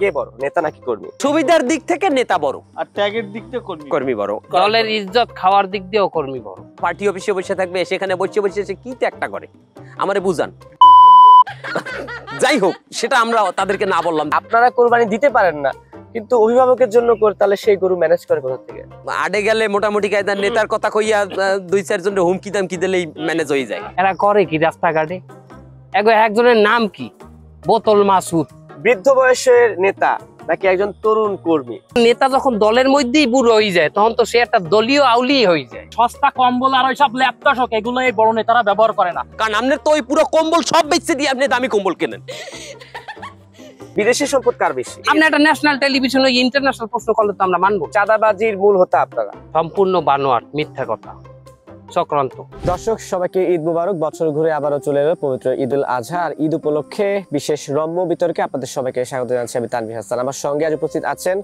কে বড়, নেতা নাকি কর্মী? সুবিধার দিক থেকে নেতা বড়, আর ত্যাগের দিক থেকে কর্মী বড়। দলের ইজ্জত খাওয়ার দিক দিয়েও কর্মী বড়। পার্টি অফিসে বসে থাকবে, সেখানে বসে বসে সে কি ত্যাগটা করে আমারে বুঝান। যাই হোক, সেটা আমরা তাদেরকে না বললাম। আপনারা কোরবানি দিতে পারেন না, কিন্তু অভিভাবকের জন্য করে, তাহলে সেই গরু ম্যানেজ করে কোথা থেকে? আডে গেলে মোটামুটি কায়দার নেতার কথা কইয়া 2-4 জনের হুমকি দামকি দিলেই ম্যানেজ হয়ে যায়। এরা করে কি রাস্তাঘাটে? একজনের নাম কি? বোতল মাসুদ। বৃদ্ধ বয়সের নেতা নাকি একজন তরুণ কর্মী? নেতা যখন দলের মধ্যেই বুড়ো হয়ে যায়, তখন তো সে একটা দলীয় আউলি হয়ে যায়। সস্তা কম্বল আর ওইসব ল্যাপটপ এগুলো এই বড় নেতারা ব্যবহার করে না। কারণ আপনার তো ওই পুরো কম্বল সব বেচে দিয়ে আপনি দামি কম্বল কেনেন। বিদেশি সম্পদ কার বেশি? আপনি একটা ন্যাশনাল টেলিভিশন ইন্টারন্যাশনাল প্রশ্ন করলে তো আমরা মানবো। চাঁদাবাজির মূল হোতা আপনারা। সম্পূর্ণ বানোয়াট, মিথ্যা কথা, চক্রান্ত। দর্শক সবাইকে ঈদ মুবারক। বছর ঘুরে আবারও চলে এলো পবিত্র ঈদুল আজহা। আর ঈদ উপলক্ষে বিশেষ রম্য বিতর্কে আপনাদের সবাইকে স্বাগত জানাচ্ছি। আমি তানভীর হাসান। আমার সঙ্গে আজ উপস্থিত আছেন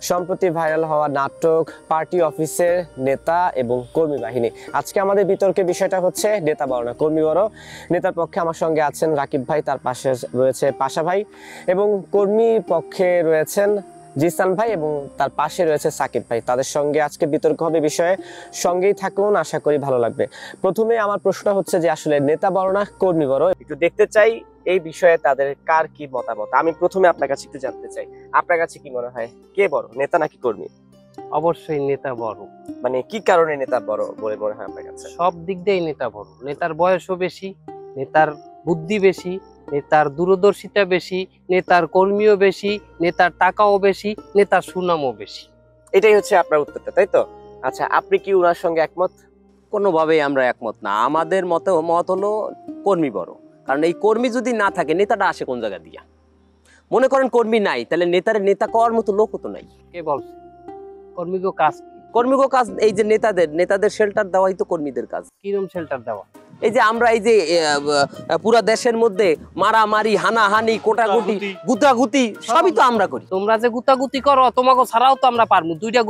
সম্প্রতি ভাইরাল হওয়া নাটক পার্টি অফিসের নেতা এবং কর্মী বাহিনী। আজকে আমাদের বিতর্কের বিষয়টা হচ্ছে নেতা বড় না কর্মী বড়। নেতার পক্ষে আমার সঙ্গে আছেন রাকিব ভাই, তার পাশে রয়েছে পাশা ভাই, এবং কর্মীর পক্ষে রয়েছেন জিসান ভাই, এবং তার পাশে রয়েছে সাকিব ভাই। তাদের সঙ্গে আজকে বিতর্ক হবে বিষয়ে, সঙ্গেই থাকুন, আশা করি ভালো লাগবে। প্রথমে আমার প্রশ্ন হচ্ছে যে আসলে নেতা বড় না কর্মী বড়, একটু দেখতে চাই এই বিষয়ে তাদের কার কি মতামত। আমি প্রথমে আপনার কাছে একটু জানতে চাই, আপনার কাছে কি মনে হয় কে বড়, নেতা নাকি কর্মী? অবশ্যই নেতা বড়। মানে কি কারণে নেতা বড় বলে মনে হয় আপনার কাছে? সব দিক দিয়েই নেতা বড়। নেতার বয়সও বেশি, নেতার বুদ্ধি বেশি, নেতার দূরদর্শিতা বেশি, নেতার কর্মীও বেশি, নেতার টাকাও বেশি, নেতার সুনামও বেশি। এটাই হচ্ছে আপনার উত্তরটা, তাই তো? আচ্ছা, আপনি কি ওনার সঙ্গে একমত? কোনোভাবেই আমরা একমত না। আমাদের মত হলো কর্মী বড়। কারণ এই কর্মী যদি না থাকে, নেতাটা আসে কোন জায়গা দিয়া? মনে করেন কর্মী নাই, তাহলে নেতা করার মতো লোকও তো নাই। কে বলছে? কর্মীকে কাজ কি? কর্মীকে কাজ এই যে নেতাদের শেল্টার দেওয়াই তো কর্মীদের কাজ। কিরম শেল্টার দেওয়া? এই যে আমরা এই যে পুরা দেশের মধ্যে মারামারি, হানাহানি, কোটাকুটি, গুতাগুতি সবই তো আমরা করি। তোমরা যে গুতাগুতি করো, তোমাকে ছাড়াও তো আমরা পারবো। 2টা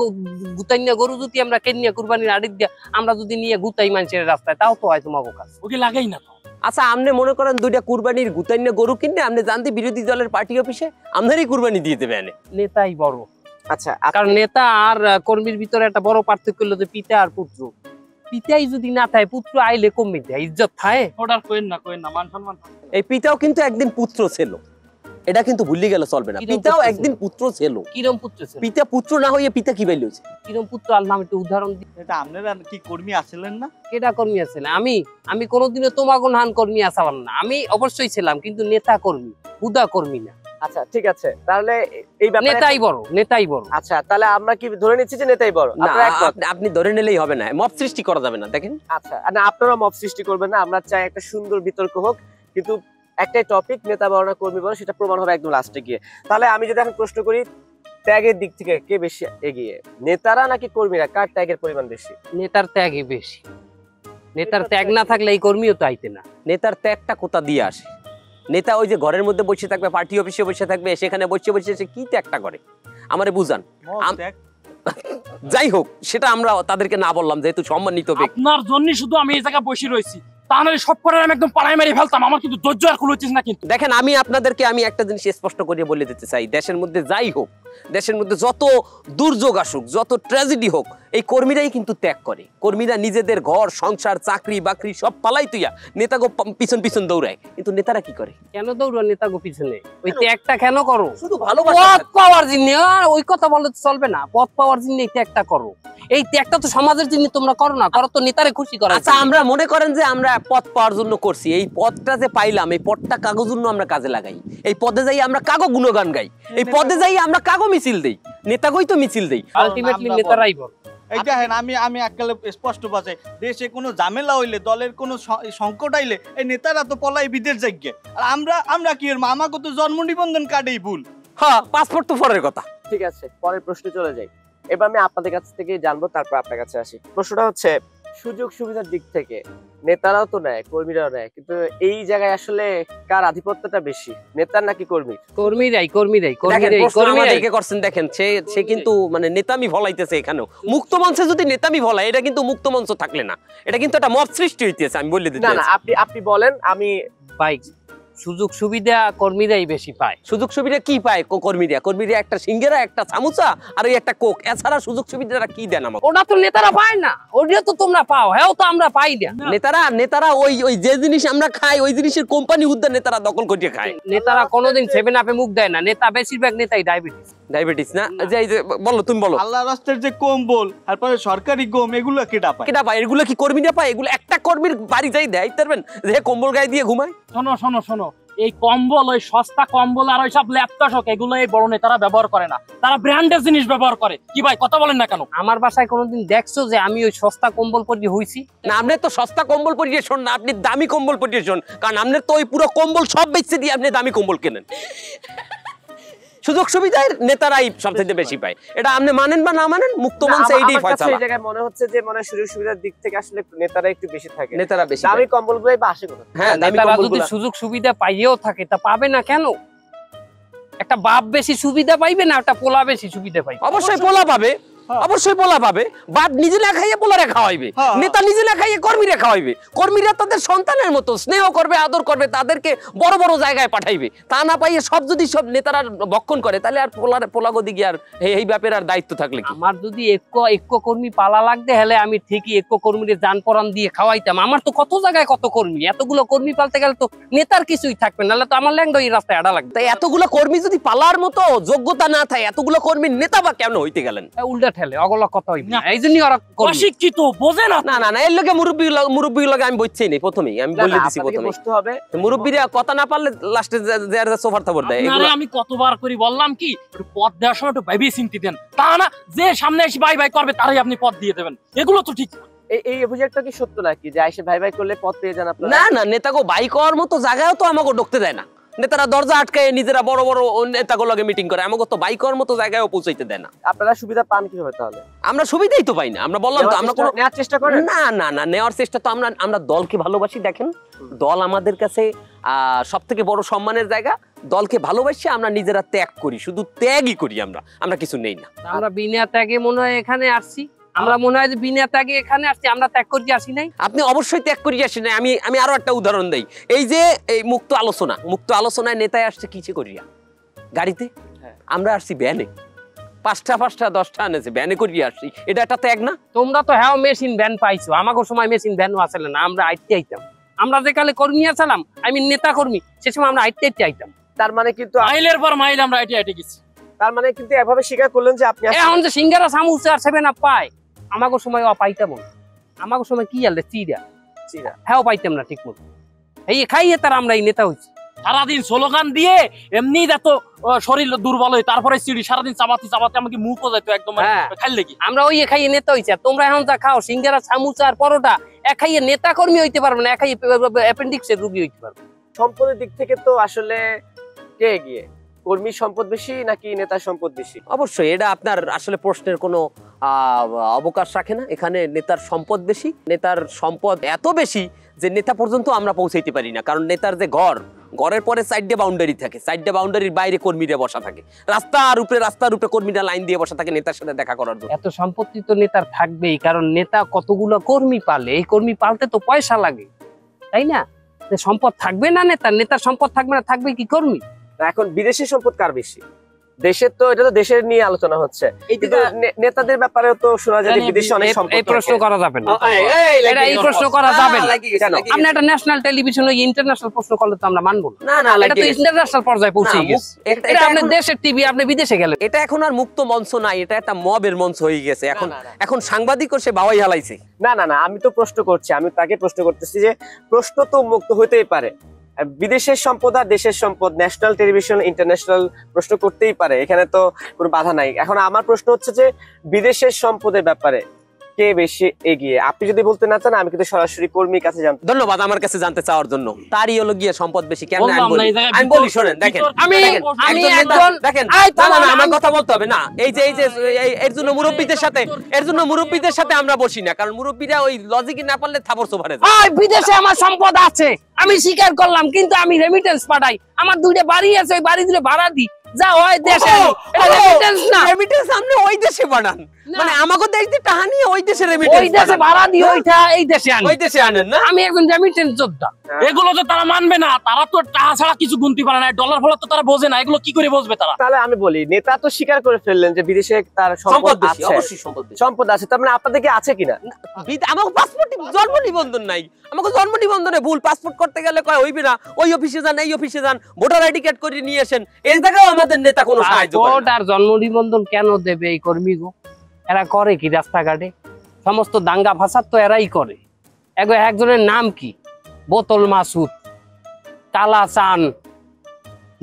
গুতাইনা গরু যদি আমরা কেনিয়া কুরবানির আড়িত দিয়া আমরা যদি নিয়ে গুতাই মানুষের রাস্তায়, তাও তো হয় তোমাকে কাজ। ওকে লাগাই না। আচ্ছা, আপনি মনে করেন 2টা কুরবানির গুতাইনা গরু কিনে আপনি জানতে বিরোধী দলের পার্টি অফিসে আপনারই কুরবানি দিয়ে দেবে। নেতাই বড়। আচ্ছা, কারণ নেতা আর কর্মীর ভিতরে একটা বড় পার্থক্য হলো যে পিতা আর পুত্র। পিতাই যদি না থাকে, পুত্র আইলে কমে যায়, ইজ্জত থাকে। অর্ডার করেন না, মান সম্মান। এই পিতাও কিন্তু একদিন পুত্র ছিল, এটা কিন্তু ভুলে গেলে চলবে না। পিতাও একদিন পুত্র ছিল। কিরম পুত্র ছিল? পিতা পুত্র না হইয়া পিতা কি বাইল হয়েছে? কিরম পুত্র আল্লাহ একটু উদাহরণ দিই। এটা আপনারা কি কর্মী আছিলেন না? কেটা কর্মী আছিলেন? আমি কোনোদিনও তোমাকে নান কর্মী আসালাম না। আমি অবশ্যই ছিলাম, কিন্তু নেতা কর্মী, হুদা কর্মী না। আচ্ছা, ঠিক আছে, তাহলে এই ব্যাপারে নেতাই বড়, নেতাই বড়। আচ্ছা, তাহলে আমরা কি ধরে নিচ্ছি যে নেতাই বড়? না, আপনি ধরে নিলেই হবে না, মব সৃষ্টি করা যাবে না। দেখেন, আচ্ছা, না, আপনারা মব সৃষ্টি করবেন না। আমরা চাই একটা সুন্দর বিতর্ক হোক, কিন্তু একটাই টপিক, নেতা বড় না কর্মী বড়, সেটা প্রমাণ হবে একদম লাস্টে গিয়ে। তাহলে আমি যদি এখন প্রশ্ন করি, ত্যাগের দিক থেকে কে বেশি এগিয়ে, নেতারা নাকি কর্মীরা? কার ত্যাগের পরিমাণ বেশি? নেতার ত্যাগই বেশি। নেতার ত্যাগ না থাকলে এই কর্মীও তো আইতে না। নেতার ত্যাগটা কোথা দিয়ে আসে? নেতা ওই যে ঘরের মধ্যে বসে থাকবে, পার্টি অফিসে বসে থাকবে, সেখানে বসে বসে সে কি ত্যাগটা করে আমারে বুঝান। যাই হোক, সেটা আমরা তাদেরকে না বললাম, যেহেতু সম্মানিত ব্যক্তি। আপনার জন্য শুধু আমি এই জায়গায় বসে রয়েছি, তা নাহলে সব করে আমি একদম পাড়ায় মেরে ফেলতাম। আমার কিন্তু ধৈর্য আর কুলোচ্ছিস না। কিন্তু দেখেন, আমি আপনাদেরকে একটা জিনিস স্পষ্ট করে বলে দিতে চাই, দেশের মধ্যে যাই হোক, দেশের মধ্যে যত দুর্যোগ আসুক, যত ট্র্যাজেডি হোক, এই কর্মীরাই কিন্তু ত্যাগ করে। কর্মীরা নিজেদের ঘর সংসার চাকরি বাকরি সব পালাই তুইয়া নেতাগো পিছন পিছন দৌড়ায়। কিন্তু নেতারা কি করে? কেন দৌড়ো নেতাগো পিছনে? ওই ত্যাগটা কেন করো? শুধু ভালোবাসা। পদ পাওয়ার জন্য। ওই কথা বললে তো চলবে না। পদ পাওয়ার জন্য এই ত্যাগটা করো। এই ত্যাগটা তো সমাজের জন্য তোমরা করো না, করো তো নেতারে খুশি করা। আচ্ছা, আমরা মনে করেন যে আমরা পদ পাওয়ার জন্য করছি, এই পদটা যে পাইলাম, এই পদটা কাগজ জন্য আমরা কাজে লাগাই। এই পদে যাই আমরা কাগো গুণগান গাই, এই পদে যাই আমরা কাগো মিছিল দেই, নেতাগোই তো মিছিল দেই। আলটিমেটলি নেতারাই বড়। এই দেখেন, আমি এককালে স্পষ্ট বাজাই, দেশে কোনো ঝামেলা হইলে, দলের কোনো সংকট আইলে এই নেতারা তো পলাই বিদেশ যাইগে। আর আমরা কি এর আমাকে তো জন্ম নিবন্ধন কার্ডেই ভুল। হ্যাঁ, পাসপোর্ট তো পরের কথা। ঠিক আছে, পরের প্রশ্নে চলে যাই। এবার আমি আপনাদের কাছ থেকে জানবো, তারপর আপনার কাছে আসি। প্রশ্নটা হচ্ছে, সুযোগ সুবিধার দিক থেকে নেতারাও তো নেয়, কর্মীরাও নেয়, কিন্তু এই জায়গায় আসলে কার আধিপত্যটা বেশি, নেতার নাকি কর্মীর? কর্মীরাই। করছেন দেখেন, সে কিন্তু মানে নেতামি ভলাইতেছে। এখানেও মুক্ত মঞ্চে যদি নেতামি ভলায়, এটা কিন্তু মুক্ত মঞ্চ থাকলে না, এটা কিন্তু একটা মব সৃষ্টি হইতেছে। আমি বলে দিতে না, আপনি বলেন। আমি ভাই সুযোগ সুবিধা কর্মীরাই বেশি পায়। সুযোগ সুবিধা কি পায় কর্মীরা একটা সিঙ্গারা, একটা সামোসা আর ওই একটা কোক, এছাড়া সুযোগ সুবিধাটা কি দেন আমাকে? ওটা তো নেতারা পায় না, ওটা তো তোমরা পাও, হ্যাঁ তো আমরা পাই না। নেতারা ওই যে জিনিস আমরা খাই ওই জিনিসের কোম্পানি উদ্যান নেতারা দখল করিয়ে খায়। নেতারা কোনোদিন 7 আপে মুখ দেয় না, নেতা বেশিরভাগ নেতাই ডায়াবেটিস না? যে এই যে বলো, তুমি বলো। আল্লাহ রাস্তার যে কম্বল তারপরে সরকারি গম এগুলো কেটা পায়? কেটা পায়? এগুলো কি কর্মীরা পায়? এগুলো একটা কর্মীর বাড়ি যাই দেয় পারবেন যে কম্বল গায়ে দিয়ে ঘুমায়? শোনো এই কম্বল, ওই সস্তা কম্বল আর ওইসব ল্যাপটপ এগুলো এই বড় নেতারা ব্যবহার করে না, তারা ব্র্যান্ডের জিনিস ব্যবহার করে। কি ভাই কথা বলেন না কেন? আমার বাসায় কোনোদিন দেখছো যে আমি ওই সস্তা কম্বল পরে হইছি? না, আপনি তো সস্তা কম্বল পরিয়ে শোন না, আপনি দামি কম্বল পরিয়ে শোন, কারণ আপনার তো ওই পুরো কম্বল সব বেচে দিয়ে আপনি দামি কম্বল কেনেন। সুযোগ সুবিধার নেতারাই সবচেয়ে বেশি পায়, এটা আপনি মানেন বা না মানেন, মুক্ত মঞ্চে এইটাই ফয়সালা। এই জায়গায় মনে হচ্ছে যে মানে সুযোগ সুবিধার দিক থেকে আসলে নেতারা একটু বেশি থাকে, নেতারা বেশি দামি কম্বলগুলোই বা আসে কোথা? হ্যাঁ, দামি নেতারা যদি কম্বলগুলো সুযোগ সুবিধা পাইয়েও থাকে তা পাবে না কেন? একটা বাপ বেশি সুবিধা পাইবে না, একটা পোলা বেশি সুবিধা পাইবে? অবশ্যই পোলা পাবে, অবশ্যই পোলা পাবে। বাপ নিজে না খাইয়ে পোলারে খাওয়াইবে, নেতা নিজে না খাইয়ে কর্মীরা খাওয়াইবে। কর্মীরা তাদের সন্তানের মতো স্নেহ করবে, আদর করবে, তাদেরকে বড় বড় জায়গায় পাঠাইবে। তা না পাইয়ে সব যদি সব নেতারা ভক্ষণ করে তাহলে আর পোলাগদি গিয়ে আর এই ব্যাপারে আর দায়িত্ব থাকলে কি? আমার যদি এক কর্মী পালা লাগতে হলে আমি ঠিকই এক কর্মীদের জান পরান দিয়ে খাওয়াইতাম। আমার তো কত জায়গায় কত কর্মী, এতগুলো কর্মী পালতে গেলে তো নেতার কিছুই থাকবে, নাহলে তো আমার ল্যাংদা এই রাস্তায় আড়া লাগবে। তাই এতগুলো কর্মী যদি পালার মতো যোগ্যতা না থাকে, এতগুলো কর্মীর নেতা বা কেন হইতে গেলেন? উল্টা ঠেলে অগলা কথা হইবে না, এই জন্যই ওরা অশিক্ষিত, বোঝে না। না না না, এর লগে মুরব্বী লগে আমি বলছি না, প্রথমেই আমি বলে দিছি, প্রথমে বুঝতে হবে মুরব্বীরা কথা না পারলে লাস্টে সোফার থাপর দেয়। আপনারে আমি কতবার করে বললাম কি একটু পদ দেওয়ার সময় একটু ভেবে চিন্তি দেন, তা না যে সামনে এসে বাই বাই করবে তারই আপনি পদ দিয়ে দেবেন, এগুলো তো ঠিক না। এই অভিযোগটা কি সত্য নাকি যে আইসে ভাই ভাই করলে পদ পেয়ে যান আপনারা? না না, নেতাকে বাইক হওয়ার মতো জায়গাও তো আমাকে ঢুকতে দেয় না। নেতারা দরজা আটকায় নিজেরা বড় বড় নেতাগুলো লগে মিটিং করে, আমাকে তো বাইক হওয়ার মতো জায়গায়ও পৌঁছাইতে দেয় না। আপনারা সুবিধা পান কিভাবে তাহলে? আমরা সুবিধাই তো পাই না, আমরা বললাম তো আমরা কোনো নেওয়ার চেষ্টা করেন? না না না, নেওয়ার চেষ্টা তো আমরা দলকে ভালোবাসি। দেখেন, দল আমাদের কাছে সব থেকে বড় সম্মানের জায়গা। দলকে ভালোবাসি, আমরা নিজেরা ত্যাগ করি, শুধু ত্যাগই করি, আমরা কিছু নেই না। আমরা বিনা ত্যাগে মনে হয় এখানে আসছি, আমরা মনে হয় যে বিনা ত্যাগে এখানে আসছি, আমরা ত্যাগ করতে আসি নাই। আপনি অবশ্যই ত্যাগ করি আসেন। আমি আরো একটা উদাহরণ দেই, এই যে এই মুক্ত আলোচনায় নেতায় আসছে কিসে করিয়া? গাড়িতে। আমরা আসছি ভ্যানে, 5টা 10টা আনেছে, ভ্যানে করিয়ে আসছি, এটা একটা ত্যাগ না? তোমরা তো হ্যাঁ মেশিন ভ্যান পাইছো, আমাকে সময় মেশিন ভ্যানও আসলে না, আমরা আইতে আইতাম। আমরা যে কালে কর্মী আছিলাম, নেতা কর্মী, সে সময় আমরা আইতে আইতাম। তার মানে কিন্তু মাইলের পর মাইল আমরা আইতে গেছি। তার মানে কিন্তু এভাবে স্বীকার করলেন যে আপনি এখন যে সিঙ্গারা সামুসা আর 7 আপ পায়, আমাকে সময় পাইতাম না। আমাকে সময় কি আলে চিরা হ্যাঁ পাইতাম না ঠিক মতো, এই খাইয়ে তার আমরা এই নেতা হইছি। সারাদিন স্লোগান দিয়ে এমনি এত শরীর দুর্বল হয়, তারপরে চিড়ি সারাদিন চাবাতে আমাকে মুখও যাইতো একদম খাইলে কি। আমরা ওই খাইয়ে নেতা হইছি, আর তোমরা এখন যা খাও সিঙ্গারা সামুসা আর পরোটা, খাইয়ে নেতা কর্মী হইতে পারবে না, খাইয়ে অ্যাপেন্ডিক্সের রোগী হইতে পারবে। সম্পদের দিক থেকে তো আসলে কে এগিয়ে? কর্মী সম্পদ বেশি নাকি নেতার সম্পদ বেশি? অবশ্যই এটা আপনার আসলে প্রশ্নের কোনো অবকাশ রাখে না। এখানে নেতার সম্পদ বেশি, নেতার সম্পদ এত বেশি যে নেতা পর্যন্ত আমরা পৌঁছাইতে পারি না। কারণ নেতার যে ঘরের পরে সাইডে বাউন্ডারি থাকে, সাইডে বাউন্ডারির বাইরে কর্মীরা বসা থাকে, রাস্তার উপরে কর্মীরা লাইন দিয়ে বসা থাকে নেতার সাথে দেখা করার জন্য। এত সম্পত্তি তো নেতার থাকবেই, কারণ নেতা কতগুলো কর্মী পালে, এই কর্মী পালতে তো পয়সা লাগে, তাই না? সম্পদ থাকবে না নেতার সম্পদ থাকবে না, থাকবে কি কর্মী? এখন বিদেশি সম্পদ কার বেশি? দেশের তো, এটা তো দেশের নিয়ে আলোচনা হচ্ছে, নেতাদের ব্যাপারে তো শোনা যায় বিদেশে অনেক সম্পদ। এই প্রশ্ন করা যাবে না, এই প্রশ্ন করা যাবে না। আপনি একটা ন্যাশনাল টেলিভিশন ইন্টারন্যাশনাল প্রশ্ন করলে তো আমরা মানবো না, এটা তো ইন্টারন্যাশনাল পর্যায়ে পৌঁছে গেছে। এটা আপনি দেশের টিভি, আপনি বিদেশে গেলেন। এটা এখন আর মুক্ত মঞ্চ নাই, এটা একটা মবের মঞ্চ হয়ে গেছে। এখন সাংবাদিকও সে বাওয়াই হালাইছে। না না না, আমি তো প্রশ্ন করছি, আমি তাকে প্রশ্ন করতেছি যে প্রশ্ন তো মুক্ত হতেই পারে, বিদেশের সম্পদ আর দেশের সম্পদ, ন্যাশনাল টেলিভিশন ইন্টারন্যাশনাল প্রশ্ন করতেই পারে, এখানে তো কোনো বাধা নাই। এখন আমার প্রশ্ন হচ্ছে যে বিদেশের সম্পদের ব্যাপারে কে বেশি এগিয়ে? আপনি যদি বলতে না চান, আমি কিন্তু সরাসরি কর্মীর কাছে জানতে। ধন্যবাদ আমার কাছে জানতে চাওয়ার জন্য। তারই হলো গিয়ে সম্পদ বেশি। কেন আমি বলি শোনেন, দেখেন দেখেন আমার কথা বলতে হবে না। এই যে এর জন্য মুরব্বীদের সাথে আমরা বসি না, কারণ মুরব্বীরা ওই লজিক না পারলে থাপড় সোফারে যায়। বিদেশে আমার সম্পদ আছে, আমি স্বীকার করলাম, কিন্তু আমি রেমিটেন্স পাঠাই, আমার 2টা বাড়ি আছে, ওই বাড়ি দিলে ভাড়া দিই, যা ওই দেশে রেমিটেন্স না, রেমিটেন্স আপনি ওই দেশে বানান, মানে আমাকে দেশ দিয়ে টাকা নিয়ে ওই দেশে রেমিটেন্স, ওই দেশে ভাড়া দিয়ে ওইটা এই দেশে আনি, ওই দেশে আনেন না? আমি একজন রেমিটেন্স যোদ্ধা। এগুলো তো তারা মানবে না, তারা তো টাকা ছাড়া কিছু গুনতে পারে না, ডলার ফলার তো তারা বোঝে না, এগুলো কি করে বুঝবে তারা? তাহলে আমি বলি, নেতা তো স্বীকার করে ফেললেন যে বিদেশে তার সম্পদ সম্পদ বেশি, আছে, অবশ্যই সম্পদ বেশি। সম্পদ আছে, তার মানে আপনাদের কি আছে কিনা? আমাকে পাসপোর্ট জন্ম নিবন্ধন নাই, আমাকে জন্ম নিবন্ধনে ভুল, পাসপোর্ট করতে গেলে কয় হইবে না, ওই অফিসে যান এই অফিসে যান, ভোটার আইডি কার্ড করে নিয়ে আসেন, এই জায়গাও আমাদের নেতা কোনো সাহায্য করে পাসপোর্ট না। আর জন্ম নিবন্ধন কেন দেবে এই কর্মীগো? এরা করে কি রাস্তাঘাটে? সমস্ত দাঙ্গা ফাসাদ তো এরাই করে। একজনের নাম কি? বোতল মাসুদ, কালা চান,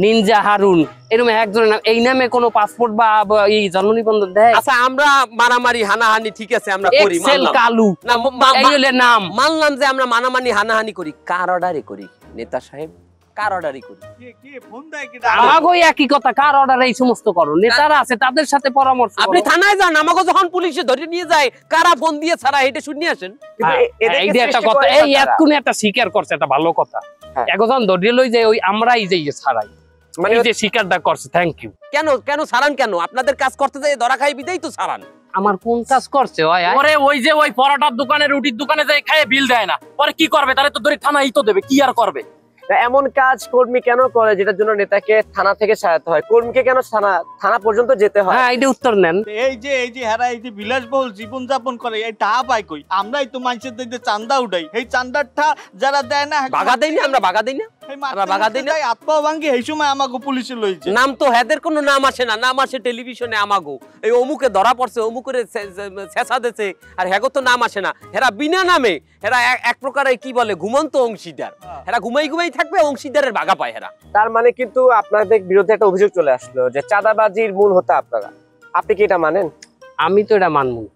নিনজা হারুন, এরকম একজনের নাম। এই নামে কোনো পাসপোর্ট বা এই জন্ম নিবন্ধন দেয়? আচ্ছা আমরা মারামারি হানাহানি ঠিক আছে আমরা করি, এক্সেল মানলাম। কালু, না, এই হলে নাম। মানলাম যে আমরা মানামানি হানাহানি করি, কার অর্ডারে করি নেতা সাহেব, কার অর্ডারে করি? কে ফোন দেয় কি? আমাগো একই কথা, কার অর্ডারে এই সমস্ত করো? নেতারা আছে তাদের সাথে পরামর্শ আপনি করো। থানায় যান, আমাকে যখন পুলিশে ধরে নিয়ে যায় কারা ফোন দিয়ে ছাড়া এটা শুনিয়ে আসেন। কিন্তু এদেরকে এই যে একটা সৃষ্টি কথা, করে এই কারা? এতক্ষণে একটা স্বীকার করছে, একটা ভালো কথা। হ্যাঁ। এখন ধরিয়ে লই যে ওই আমরাই যে ছাড়াই, মানে এই যে স্বীকারটা করছে, থ্যাংক ইউ। কেন কেন ছাড়ান কেন? আপনাদের কাজ করতে যাই ধরা খাই বিদেই তো ছাড়ান। আমার কোন কাজ করছে ওই আয়? পরে ওই যে ওই পরাটার দোকানে রুটির দোকানে যাই খায় বিল দেয় না, পরে কি করবে? তাহলে তো ধরে থানায় তো দেবে, কি আর করবে? এমন কাজ কর্মী কেন করে যেটার জন্য নেতাকে থানা থেকে ছাড়াতে হয়? কর্মীকে কেন থানা পর্যন্ত যেতে হয়? হ্যাঁ, এটা উত্তর নেন। এই যে হেরা এই যে বিলাসবহুল জীবন যাপন করে, এই টাকা পায় কই? আমরাই তো মানুষের দিকে চান্দা উঠাই, এই চান্দারটা যারা দেয় না, বাগা দেই না, আমরা বাগা দেই না, আমরা বাগা দেই না। আত্মা ভাঙ্গি, এই সময় আমাকে পুলিশে লইছে। নাম তো হেদের কোনো নাম আসে না, নাম আসে টেলিভিশনে আমাগো, এই অমুকে ধরা পড়ছে, অমুকের ছেঁচা দিছে, আর হেগো তো নাম আসে না। হেরা বিনা নামে, হেরা এক প্রকারের কি বলে ঘুমন্ত অংশীদার, হেরা ঘুমাই থাকবে, অংশীদারের বাগা পায় হেরা। তার মানে কিন্তু আপনাদের বিরুদ্ধে একটা অভিযোগ চলে আসলো যে চাঁদাবাজির মূল হতে আপনারা। আপনি কি এটা মানেন? আমি তো এটা মানবো না।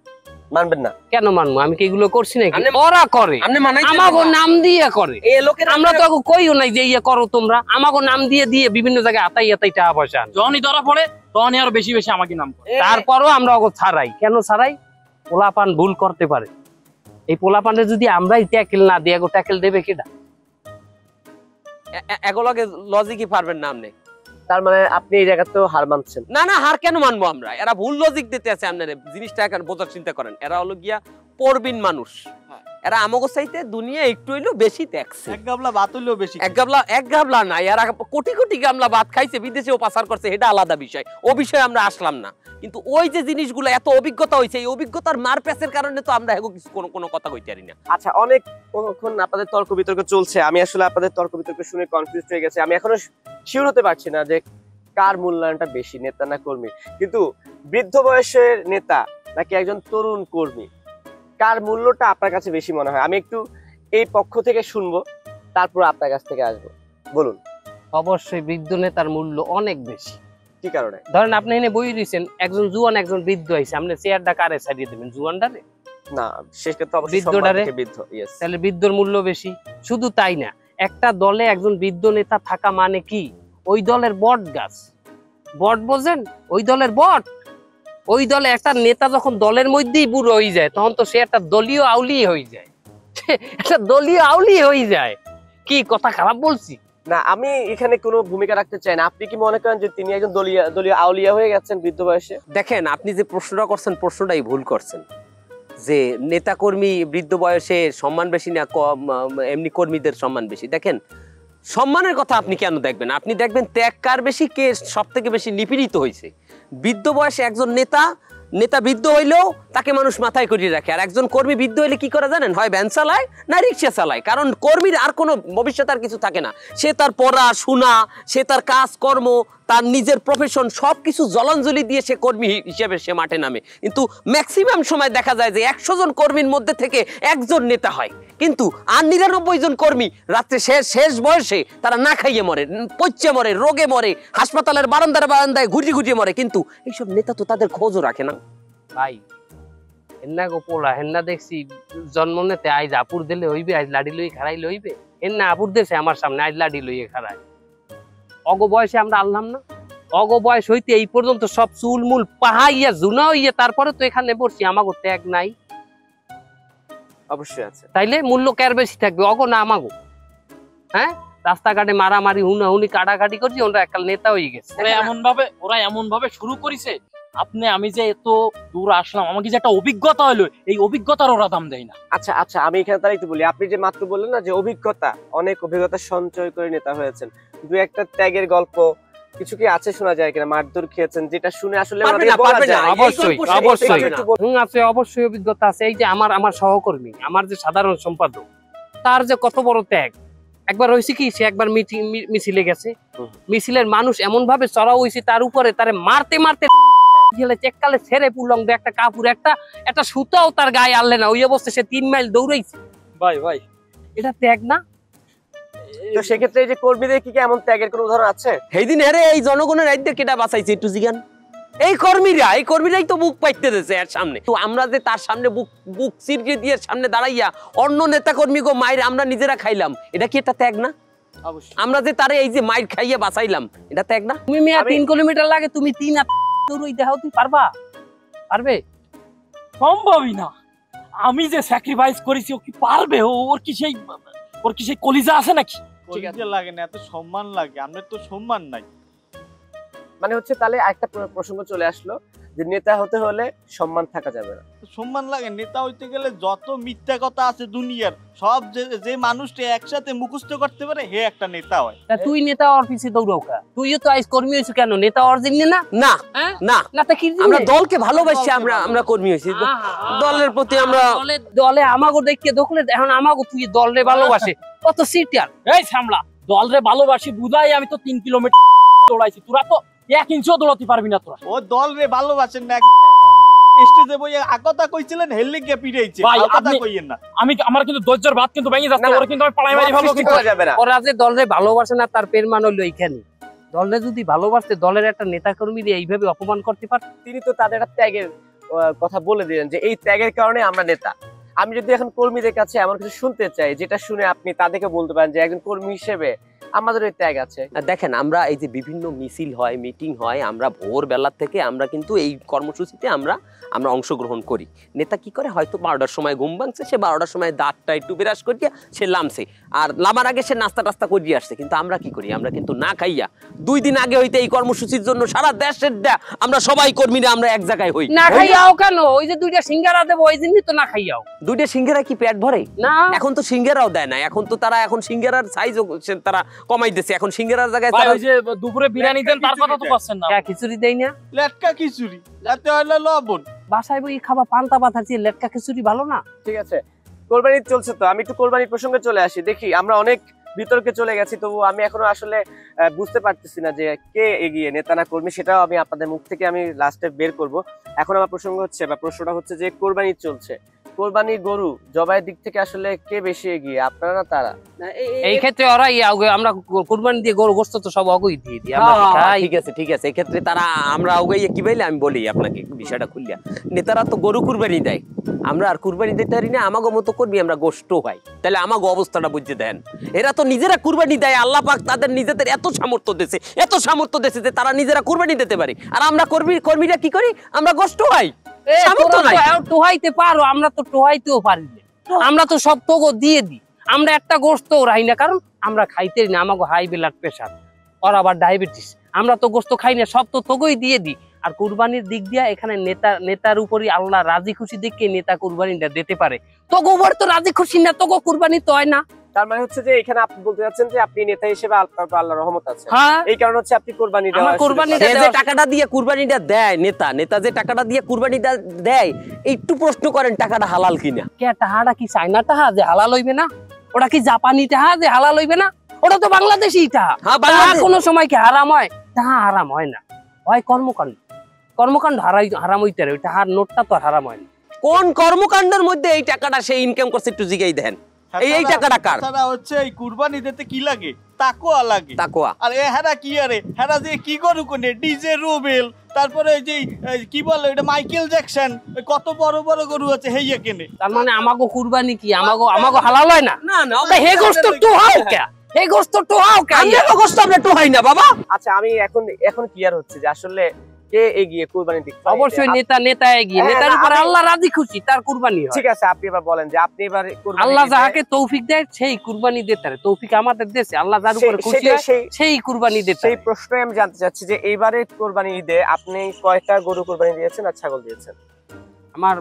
মানবেন না? কেন মানবো? আমি কি এগুলো করছি নাকি? আপনি- ওরা করে, আপনি মানাইতে আমাগো নাম দিয়ে করে। এই লোকের আমরা তো আগে কইও নাই যে ইয়ে করো তোমরা, আমাগো নাম দিয়ে দিয়ে বিভিন্ন জায়গায় আতাই টাকা পয়সা আনে। যখনই ধরা পড়ে তখনই আরো বেশি বেশি আমাকে নাম করে। তারপরও আমরা ওকে ছাড়াই। কেন ছাড়াই? পোলাপান ভুল করতে পারে, এই পোলাপানে যদি আমরাই ট্যাকেল না দিই, এগো ট্যাকেল দেবে কেডা? এগুলোকে লজিকই পারবেন না আপনি। তার মানে আপনি এই জায়গাতেও হার মানছেন? না না, হার কেন মানবো আমরা? এরা ভুল লজিক দিতে আছে আপনার, জিনিসটা এখন বোঝার চিন্তা করেন। এরা হলো গিয়া পরবিন মানুষ, এরা আমাগো চাইতে দুনিয়া একটু হইলেও বেশি দেখছে। এক গাবলা ভাত হইলেও বেশি। এক গাবলা না, এরা কোটি কোটি গামলা ভাত খাইছে, বিদেশেও পাচার করছে, এটা আলাদা বিষয়, ও বিষয়ে আমরা আসলাম না। কিন্তু ওই যে জিনিসগুলো এত অভিজ্ঞতা হয়েছে, এই অভিজ্ঞতার মার প্যাচের কারণে তো আমরা এখন কিছু কোনো কথা কইতে পারি না। আচ্ছা, অনেকক্ষণ আপনাদের তর্ক বিতর্ক চলছে, আমি আসলে আপনাদের তর্ক বিতর্ক শুনে কনফিউজ হয়ে গেছে। আমি এখনো শিওর হতে পারছি না যে কার মূল্যায়নটা বেশি, নেতা না কর্মী। কিন্তু বৃদ্ধ বয়সের নেতা নাকি একজন তরুণ কর্মী, কার মূল্যটা আপনার কাছে বেশি মনে হয়? আমি একটু এই পক্ষ থেকে শুনবো, তারপর আপনার কাছ থেকে আসবো। বলুন। অবশ্যই বৃদ্ধ নেতার মূল্য অনেক বেশি। কি কারণে? ধরেন আপনি এনে বই দিয়েছেন, একজন জুয়ান একজন বৃদ্ধ আইছে, আপনি চেয়ারটা কারে ছাড়িয়ে দেবেন? জুয়ানটারে? না, শেষ ক্ষেত্রে অবশ্যই বৃদ্ধটারে? সম্মান থেকে বৃদ্ধ। ইয়েস। তাহলে বৃদ্ধর মূল্য বেশি। শুধু তাই না, একটা দলে একজন বৃদ্ধ নেতা থাকা মানে কি? ওই দলের বট গাছ, বট বোঝেন? ওই দলের বট। ওই দলে একটা নেতা যখন দলের মধ্যেই বুড়ো হয়ে যায়, তখন তো সে একটা দলীয় আউলি হয়ে যায়, একটা দলীয় আউলি হয়ে যায়। কি কথা খারাপ বলছি? না, আমি এখানে কোনো ভূমিকা রাখতে চাই না। আপনি কি মনে করেন যে তিনি একজন দলীয় আউলিয়া হয়ে গেছেন বৃদ্ধ বয়সে? দেখেন, আপনি যে প্রশ্নটা করছেন, প্রশ্নটাই ভুল করছেন। যে নেতা কর্মী বৃদ্ধ বয়সে সম্মান বেশি না কম, এমনি কর্মীদের সম্মান বেশি। দেখেন, সম্মানের কথা আপনি কেন দেখবেন? আপনি দেখবেন ত্যাগ কার বেশি, কে সব থেকে বেশি নিপীড়িত হয়েছে। বৃদ্ধ বয়সে একজন নেতা বৃদ্ধ হইলেও তাকে মানুষ মাথায় করিয়ে রাখে, আর একজন কর্মী বৃদ্ধ হইলে কি করে জানেন? হয় ভ্যান চালায় না রিক্সা চালায়। কারণ কর্মীর আর কোনো ভবিষ্যৎ আর কিছু থাকে না। সে তার পড়াশোনা, সে তার কাজকর্ম, তার নিজের প্রফেশন সবকিছু জলাঞ্জলি দিয়ে সে কর্মী হিসেবে সে মাঠে নামে। কিন্তু ম্যাক্সিমাম সময় দেখা যায় যে 100 জন কর্মীর মধ্যে থেকে একজন নেতা হয়, কিন্তু আর 99 জন কর্মী রাত্রে শেষ বয়সে তারা না খাইয়ে মরে, পচে মরে, রোগে মরে, হাসপাতালের বারান্দায় ঘুরিয়ে মরে। কিন্তু এইসব নেতা তো তাদের খোঁজও রাখে না। ভাই হেন্না গো পোলা, হেন্না দেখছি জন্ম নেতে আজ আপুর দিলে হইবে, আজ লাডি লই খারাইলে হইবে। হেন্না আপুর দেশে আমার সামনে আজ লাডি লইয়ে খারায়। অগ বয়সে আমরা আনলাম না? অগ বয়স হইতে এই পর্যন্ত সব চুলমুল পাহাইয়া জুনা হইয়া তারপরে তো এখানে বসছি, আমাগো ত্যাগ নাই? অবশ্যই আছে। তাইলে মূল্য কার বেশি থাকবে, অগ না আমাগো? হ্যাঁ, রাস্তাঘাটে মারামারি হুনাহুনি কাটাকাটি করছি, ওরা একটা নেতা হয়ে গেছে। ওরা এমন ভাবে শুরু করেছে। আমি যে এত দূর আসলাম, আমাকে যে একটা অভিজ্ঞতা হলো, এই অভিজ্ঞতার ওরা দাম দেয় না। আচ্ছা আচ্ছা, আমি এখানে তার একটু বলি, আপনি যে মাত্র বললেন না যে অভিজ্ঞতা, অনেক অভিজ্ঞতা সঞ্চয় করে নেতা হয়েছেন, দু একটা ত্যাগের গল্প কিছু কি আছে শোনা যায় কিনা? মারধর খেয়েছেন, যেটা শুনে আসলে আছে, অবশ্যই অভিজ্ঞতা আছে। এই যে আমার সহকর্মী, আমার যে সাধারণ সম্পাদক, তার যে কত বড় ত্যাগ। একবার হয়েছে কি, সে একবার মিছিলে গেছে, মিছিলের মানুষ এমন ভাবে চড়া হয়েছে তার উপরে, তারে মারতে মারতে চেককালে ছেড়ে পুলং একটা কাপড় একটা সুতাও তার গায়ে আনলে না, ওই অবস্থা সে 3 মাইল দৌড়াইছে। ভাই এটা ত্যাগ না? তো সেক্ষেত্রে এই যে কর্মীদের কি এমন ত্যাগের কোনো উদাহরণ আছে? সেই দিন আরে এই জনগণের রাজ্যে কেটা বাঁচাইছে একটু জিগান। এই কর্মীরাই তো বুক পাইতে দিয়েছে এর সামনে। তো আমরা যে তার সামনে বুক চিরকে দিয়ে সামনে দাঁড়াইয়া অন্য নেতা কর্মী গো মাইর আমরা নিজেরা খাইলাম, এটা কি একটা ত্যাগ না? আমরা যে তারে এই যে মাইর খাইয়া বাঁচাইলাম, এটা ত্যাগ না? তুমি মিয়া 3 কিলোমিটার লাগে, তুমি 3 দৌড়ই দেখাও, তুই পারবে? সম্ভবই না। আমি যে স্যাক্রিফাইস করেছি, ও কি পারবে? ওর কি সেই কলিজা আছে নাকি? লাগে না, এত সম্মান লাগে, আমাদের তো সম্মান নাই। মানে হচ্ছে তাহলে একটা প্রসঙ্গ চলে আসলো যে নেতা হতে হলে সম্মান থাকা যাবে না। সম্মান লাগে, নেতা হইতে গেলে যত মিথ্যা কথা আছে দুনিয়ার সব, যে মানুষটা একসাথে মুখস্থ করতে পারে হে একটা নেতা হয়। তা তুই নেতা ওর পিছে দৌড়াও কা? তুইও তো আইস কর্মী হইছিস, কেন নেতা ওর জন্য না? না না না, তা কি আমরা দলকে ভালোবাসি, আমরা কর্মী হইছি, দলের প্রতি আমরা দলে আমাগো দেখে দখলে, এখন আমাগো তুই দলরে ভালোবাসে কত সিটিয়ার। এই সামলা, দলরে ভালোবাসি বুঝাই আমি তো 3 কিলোমিটার দৌড়াইছি, তোরা তো 1 ইঞ্চিও দৌড়াতে পারবি না। তোরা ও দল রে ভালোবাসেন না, স্টেজে বইয়ে আকতা কইছিলেন হেললে গিয়ে পিড়াইছে, আকতা কইয়েন না। আমার কিন্তু ধৈর্যের ভাত কিন্তু ভেঙে যাচ্ছে, ওরা কিন্তু আমি পালাই মারি ভালো কিন্তু যাবে না। ওরা যে দলরে ভালোবাসে না তার পের মান হইলো এইখানে। দলরে যদি ভালোবাসতে, দলের একটা নেতা কর্মীদের এইভাবে অপমান করতে পারত? তিনি তো তাদের একটা ত্যাগের কথা বলে দিলেন যে এই ত্যাগের কারণে আমরা নেতা। আমি যদি এখন কর্মীদের কাছে এমন কিছু শুনতে চাই যেটা শুনে আপনি তাদেরকে বলতে পারেন যে একজন কর্মী হিসেবে আমাদের ওই ত্যাগ আছে। দেখেন, আমরা এই যে বিভিন্ন মিছিল হয়, মিটিং হয়, আমরা ভোরবেলার থেকে আমরা কিন্তু এই কর্মসূচিতে আমরা অংশগ্রহণ করি। নেতা কি করে, হয়তো 12টার সময় ঘুম ভাঙছে, সে 12টার সময় দাঁতটা একটু বিরাজ করিয়া সে লামছে, আর লামার আগে সে নাস্তা টাস্তা করিয়ে আসছে। কিন্তু আমরা কি করি, আমরা কিন্তু না খাইয়া 2 দিন আগে হইতে এই কর্মসূচির জন্য সারা দেশের আমরা সবাই কর্মীরা আমরা এক জায়গায় হই। না খাইয়াও কেন? ওই যে 2টা সিঙ্গারা দেবো, ওই দিনই তো না খাইয়াও। 2টা সিঙ্গারা কি পেট ভরে? না, এখন তো সিঙ্গারাও দেয় না, এখন তো তারা সিঙ্গারার সাইজও তারা কমাই দিয়েছে। এখন সিঙ্গারার জায়গায় ভাই ওই যে দুপুরে বিরিয়ানি দেন, তার কথা তো করছেন না। খিচুড়ি দেই না, লেটকা খিচুড়ি, এতে হলো লবণ। বাসায় বই খাবা পান্তা ভাত আছে, লেটকা খিচুড়ি ভালো না? ঠিক আছে, কোরবানি চলছে, তো আমি একটু কোরবানির প্রসঙ্গে চলে আসি। দেখি আমরা অনেক বিতর্কে চলে গেছি, তবু আমি এখনো আসলে বুঝতে পারতেছি না যে কে এগিয়ে, নেতা না কর্মী। সেটাও আমি আপনাদের মুখ থেকে আমি লাস্টে বের করব। এখন আমার প্রসঙ্গ হচ্ছে বা প্রশ্নটা হচ্ছে যে কোরবানি চলছে, কোরবানি গরু জবাইয়ের দিক থেকে আসলে কে বেশি এগিয়ে, আপনারা না তারা? এই ক্ষেত্রে ওরাই আমরা কুরবানি দিয়ে গরু গোশত তো সব অগই দিয়ে দিই আমরা খাই। ঠিক আছে, এক্ষেত্রে তারা আমরা আগাইয়া কি বলে আমি বলি আপনাকে বিষয়টা খুললিয়া। নেতারা তো গরু কুরবানি দেয়, আমরা আর কুরবানি দিতে পারি না, আমাগো মতো করবি আমরা গোশত হয়। তাহলে আমাগো অবস্থাটা বুঝতে দেন। এরা তো নিজেরা কুরবানি দেয়, আল্লাহ পাক তাদের নিজেদের এত সামর্থ্য দিয়েছে যে তারা নিজেরা কুরবানি দিতে পারে। আর আমরা কর্মীরা কি করি, আমরা গোশত হয়। টোহাইতে পারো, আমরা তো টোহাইতেও পারি না, আমরা তো সব তোগো দিয়ে দিই। আমরা একটা গোশত রাই না, কারণ আমরা খাইতে না, আমাকে হাই ব্লাড প্রেশার, ওর আবার ডায়াবেটিস, আমরা তো গোশত খাই না, সব তো তোগোই দিয়ে দিই। আর কুরবানির দিক দিয়ে এখানে নেতার উপরই আল্লাহ রাজি খুশি দেখে নেতা কুরবানিটা দিতে পারে। তোগো উপর তো রাজি খুশি না, তোগো কুরবানি তো হয় না। তার মানে হচ্ছে যে এখানে আপনি বলতে যাচ্ছেন যে আপনি নেতা হিসেবে আল্লাহর রহমত আছে, হ্যাঁ, এই কারণে হচ্ছে আপনি কুরবানি দেওয়া। যে টাকাটা দিয়ে কুরবানিটা দেয় নেতা যে টাকাটা দিয়ে কুরবানিটা দেয়, একটু প্রশ্ন করেন টাকাটা হালাল কিনা। কে টাহাটা কি চাইনা টাহা যে হালাল হইবে না? ওটা কি জাপানি টাহা যে হালাল হইবে না? ওটা তো বাংলাদেশি টাহা। কোনো সময় কি হারাম হয়? টাহা হারাম হয় না, হয় কর্মকাণ্ড হারাম হইতে পারে, ওই টাহার নোটটা তো হারাম হয় না। কোন কর্মকাণ্ডের মধ্যে এই টাকাটা সে ইনকাম করছে একটু জিগাই দেন। এই টাকাটা কার? তারা হচ্ছে এই কুরবানি দিতে কি লাগে, তাকওয়া লাগে। তাকওয়া। আর হেরা কি আরে হেরা যে কি গরু কোনে, ডিজে রুবেল, তারপরে ওই যে কি বলে এটা মাইকেল জ্যাকসন, কত বড় বড় গরু আছে হেইয়া কেনে। তার মানে আমাগো কুরবানি কি আমাগো হালাল হয় না? না না, হে গোশত তো হাও কে, হে গোশত তো হাও কে, আমরা গোশত আমরা তো হয় না বাবা। আচ্ছা, আমি এখন ক্লিয়ার হচ্ছে যে আসলে কে এগিয়ে কুরবানি দিক থেকে? অবশ্যই নেতা এগিয়ে, হ্যাঁ, নেতার উপর আমি- আল্লাহ রাজি খুশি তার কুরবানি হয়। ঠিক আছে, আপনি এবার বলেন যে আপনি এবার কুরবানি আল্লাহ দিতে- যাহাকে তৌফিক দেয় সেই কুরবানি দিতে পারে। তৌফিক আমাদের দেশে, আল্লাহ যার উপর খুশি সেটাই, হয় সেই কুরবানি দিতে সেই পারে। প্রশ্নই আমি জানতে চাচ্ছি যে এইবারে কোরবানি ঈদে আপনি কয়টা গরু কোরবানি দিয়েছেন আর ছাগল দিয়েছেন? আমার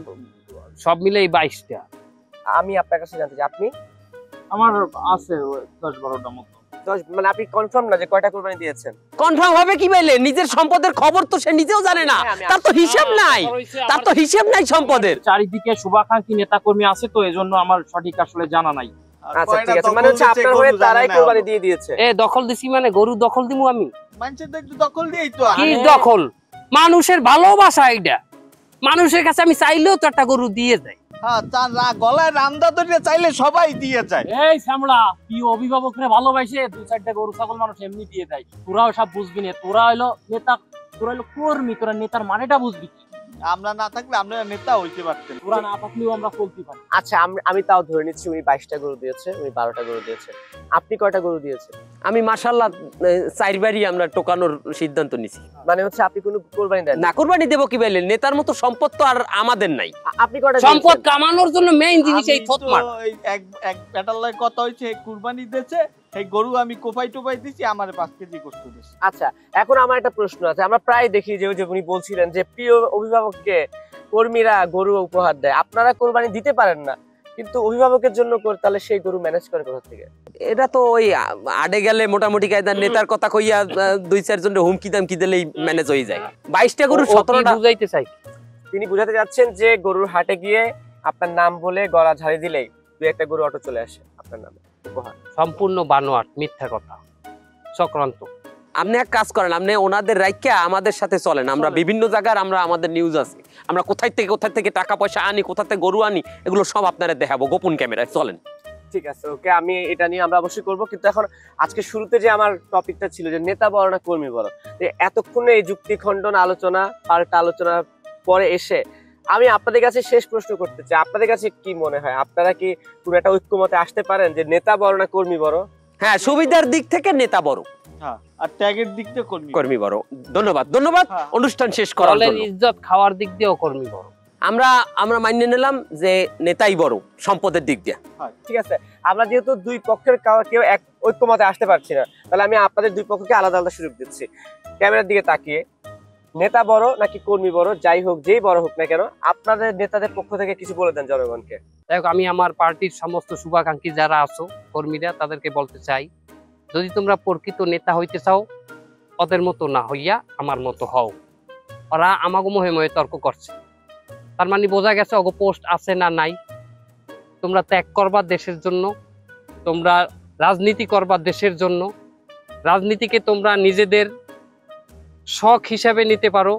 সব মিলেই 22টা। আমি আপনার কাছে জানতে চাই আপনি আমার আছে 10-12টা মতো। মানে আপনি কনফার্ম না যে কয়টা কোরবানি দিয়েছেন? কনফার্ম হবে কি বলে? নিজের সম্পদের খবর তো সে নিজেও জানে না, হ্যাঁ, আমি তার তো হিসাব নাই, তার তো হিসাব নাই সম্পদের। চারিদিকে শুভাকাঙ্ক্ষী নেতা কর্মী আছে, তো এজন্য আমার সঠিক আসলে জানা নাই। আর আচ্ছা কয়টা ঠিক আছে, দখল মানে হচ্ছে দিচ্ছে আপনার গরু হয়ে জানে তারাই না কোরবানি হলো। দিয়ে দিয়েছে। এ দখল দিছি মানে গরু দখল দিমু আমি? মানুষের তো একটু দখল দিয়েই তো কি আরে, দখল? মানুষের ভালোবাসা এটা। মানুষের কাছে আমি চাইলেও তো একটা গরু দিয়ে দেয়। হ্যাঁ তার গলায় রামদা ধরে চাইলে সবাই দিয়ে যায়। এই শ্যামলা, কি অভিভাবকরে ভালোবাসে 2-4টা গরু ছাগল মানুষ এমনি দিয়ে দেয়। তোরাও সব বুঝবি না, তোরা হইলো নেতা, তোরা হইলো কর্মী, তোরা নেতার মানেটা বুঝবি কি? আমরা না থাকলে আমরা নেতা হইতে পারতেন। তোরা না থাকলেও আমরা চলতে পারি। আচ্ছা আমি তাও ধরে নিচ্ছি উনি 22টা গরু দিয়েছে, উনি 12টা গরু দিয়েছে। আপনি কয়টা গরু দিয়েছেন? আমি মাশাআল্লাহ 4বারই আমরা টোকানোর সিদ্ধান্ত নিছি। মানে হচ্ছে আপনি কোনো কোরবানি দেন না কোরবানি দেবো কি বলে? নেতার মতো সম্পদ তো আর আমাদের নাই। আপনি কয়টা সম্পদ দিয়েছেন? কামানোর জন্য মেইন জিনিস এই আমি থতমার। তো এই এক বেটার লয় কথা হইছে কুরবানি দিয়েছে, এই গরু আমি কোপাই টোপাই দিছি, আমার 5 কেজি কষ্ট দিছে। আচ্ছা এখন আমার একটা প্রশ্ন আছে, আমরা প্রায় দেখি যে ওই যে উনি বলছিলেন যে প্রিয় অভিভাবককে কর্মীরা গরু উপহার দেয়, আপনারা কোরবানি দিতে পারেন না কিন্তু অভিভাবকের জন্য তাহলে সেই গরু ম্যানেজ করে কোথা থেকে? এটা তো ওই আডে গেলে মোটামুটি কায়দার নেতার কথা কইয়া 2-4 জনের হুমকি দামকি দিলেই ম্যানেজ হয়ে যায়। 22টা গরু ও কি 17টা বুঝাইতে চাই? তিনি বুঝাতে যাচ্ছেন যে গরুর হাটে গিয়ে আপনার নাম বলে গলা ঝাড়ি দিলেই 2-1টা গরু অটো চলে আসে আপনার নামে উপহার। সম্পূর্ণ বানোয়াট, মিথ্যা কথা, চক্রান্ত। আপনি এক কাজ করেন, আপনি ওনাদের রাইখা আমাদের সাথে চলেন। আমরা বিভিন্ন জায়গার আমাদের নিউজ আছে, আমরা কোথায় থেকে টাকা পয়সা আনি, কোথা থেকে গরু আনি, এগুলো সব আপনারা দেখাবো গোপন ক্যামেরায়। চলেন। ঠিক আছে ওকে, আমি এটা নিয়ে আমরা অবশ্যই করব, কিন্তু এখন আজকে শুরুতে যে আমার টপিকটা ছিল যে নেতা বড় না কর্মী বড়, এতক্ষণে এই যুক্তি খণ্ডন আলোচনা পাল্টা আলোচনার পরে এসে আমি আপনাদের কাছে শেষ প্রশ্ন করতে চাই, আপনাদের কাছে কি মনে হয় আপনারা কি কোনো একটা ঐক্যমতে আসতে পারেন যে নেতা বড় না কর্মী বড়? হ্যাঁ, সুবিধার দিক থেকে নেতা বড়, হ্যাঁ আর ত্যাগের দিক থেকে কর্মী বড়। ধন্যবাদ হ্যাঁ। অনুষ্ঠান শেষ করার দলের জন্য। ইজ্জত খাওয়ার দিক দিয়েও কর্মী বড়। আমরা মানিয়ে নিলাম যে নেতাই বড় সম্পদের দিক দিয়ে। ঠিক আছে, আমরা যেহেতু দুই পক্ষের কেউ এক ঐক্যমতে আসতে পারছি না, তাহলে আমি আপনাদের দুই পক্ষকে আলাদা আলাদা সুযোগ দিচ্ছি। ক্যামেরার দিকে তাকিয়ে নেতা বড় নাকি কর্মী বড়, যাই হোক যেই বড় হোক না কেন, আপনাদের নেতাদের পক্ষ থেকে কিছু বলে দেন জনগণকে। যাই হোক, আমি আমার পার্টির সমস্ত শুভাকাঙ্ক্ষী যারা আছো কর্মীরা, তাদেরকে বলতে চাই, যদি তোমরা প্রকৃত নেতা হইতে চাও, ওদের মতো না হইয়া আমার মতো হও। ওরা আমাকে মহে মহে তর্ক করছে, তার মানে বোঝা গেছে ওগো পোস্ট আছে না নাই। তোমরা ত্যাগ করবা দেশের জন্য, তোমরা রাজনীতি করবা দেশের জন্য। রাজনীতিকে তোমরা নিজেদের শখ হিসাবে নিতে পারো,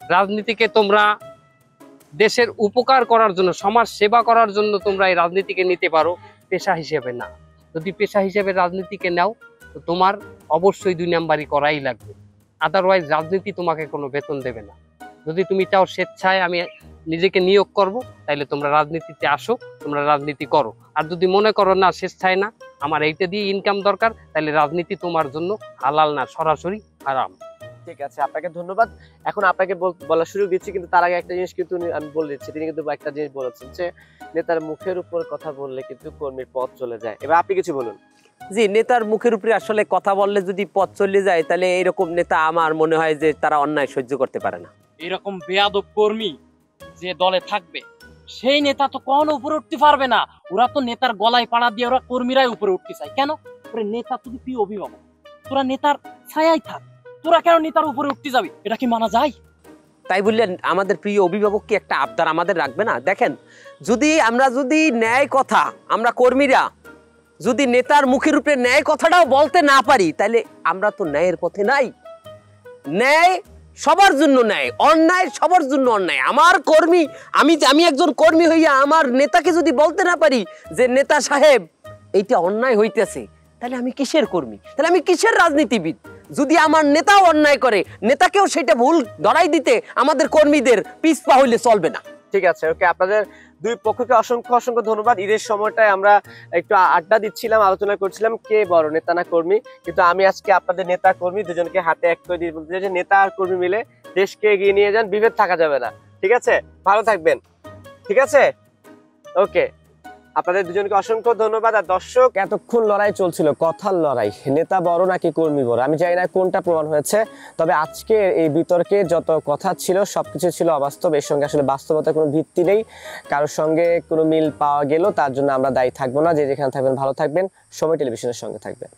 রাজনীতিকে তোমরা দেশের উপকার করার জন্য, সমাজ সেবা করার জন্য তোমরা এই রাজনীতিকে নিতে পারো, পেশা হিসেবে না। যদি পেশা হিসেবে রাজনীতিকে নাও তো তোমার অবশ্যই 2 নাম্বারই করাই লাগবে, আদারওয়াইজ রাজনীতি তোমাকে কোনো বেতন দেবে না। যদি তুমি চাও স্বেচ্ছায় আমি নিজেকে নিয়োগ করব, তাইলে তোমরা রাজনীতিতে আসো, তোমরা রাজনীতি করো। আর যদি মনে করো না স্বেচ্ছায় না, আমার এইটা দিয়ে ইনকাম দরকার, তাহলে রাজনীতি তোমার জন্য হালাল না, সরাসরি হারাম। ঠিক আছে, আপনাকে ধন্যবাদ। এখন আপনাকে বলার সুযোগ দিচ্ছি, কিন্তু তার আগে একটা জিনিস কিন্তু আমি বলে দিচ্ছি, তিনি কিন্তু একটা জিনিস বলেছেন যে নেতার মুখের উপর কথা বললে কিন্তু কর্মীর পথ চলে যায়। এবার আপনি কিছু বলুন। জি, নেতার মুখের উপরে আসলে কথা বললে যদি পথ চলে যায়, তাহলে এরকম নেতা আমার মনে হয় যে তারা অন্যায় সহ্য করতে পারে না। এরকম বেয়াদব কর্মী যে দলে থাকবে, সেই নেতা তো কখনো উপরে উঠতে পারবে না। ওরা তো নেতার গলায় পাড়া দিয়ে ওরা কর্মীরাই উপরে উঠতে চায়। কেন? ওরে নেতা তুই প্রিয় অভিভাবক, তোরা নেতার ছায়াই থাক, তোরা কেন নেতার উপরে উঠতে যাবি? এটা কি মানা যায়? তাই বললেন আমাদের প্রিয় অভিভাবক কি একটা আবদার আমাদের রাখবে না? দেখেন, আমরা যদি ন্যায় কথা, আমরা কর্মীরা যদি নেতার মুখের উপরে ন্যায় কথাটাও বলতে না পারি, তাহলে আমরা তো ন্যায়ের পথে নাই। ন্যায় সবার জন্য ন্যায়, অন্যায় সবার জন্য অন্যায়। আমার কর্মী, আমি একজন কর্মী হইয়া আমার নেতাকে যদি বলতে না পারি যে নেতা সাহেব এইটা অন্যায় হইতেছে, তাহলে আমি কিসের কর্মী? তাহলে আমি কিসের রাজনীতিবিদ? যদি আমার নেতাও অন্যায় করে, নেতাকেও সেটা ভুল ধরাই দিতে আমাদের কর্মীদের পিছপা হইলে চলবে না। ঠিক আছে, ওকে, আপনাদের দুই পক্ষকে অসংখ্য অসংখ্য ধন্যবাদ। ঈদের সময়টায় আমরা একটু আড্ডা দিচ্ছিলাম, আলোচনা করছিলাম কে বড়, নেতা না কর্মী, কিন্তু আমি আজকে আপনাদের নেতা কর্মী দুজনকে হাতে এক করে দিয়ে বলতে চাই যে নেতা আর কর্মী মিলে দেশকে এগিয়ে নিয়ে যান, বিভেদ থাকা যাবে না। ঠিক আছে, ভালো থাকবেন। ঠিক আছে, ওকে। আপনাদের দুজনকে অসংখ্য ধন্যবাদ। আর দর্শক, এতক্ষণ লড়াই চলছিল, কথার লড়াই, নেতা বড় নাকি কর্মী বড়, আমি জানি না কোনটা প্রমাণ হয়েছে। তবে আজকে এই বিতর্কে যত কথা ছিল সবকিছু ছিল অবাস্তব। এর সঙ্গে আসলে বাস্তবতার কোনো ভিত্তি নেই। কারোর সঙ্গে কোনো মিল পাওয়া গেল তার জন্য আমরা দায়ী থাকবো না। যে যেখানে থাকবেন ভালো থাকবেন। সময় টেলিভিশনের সঙ্গে থাকবেন।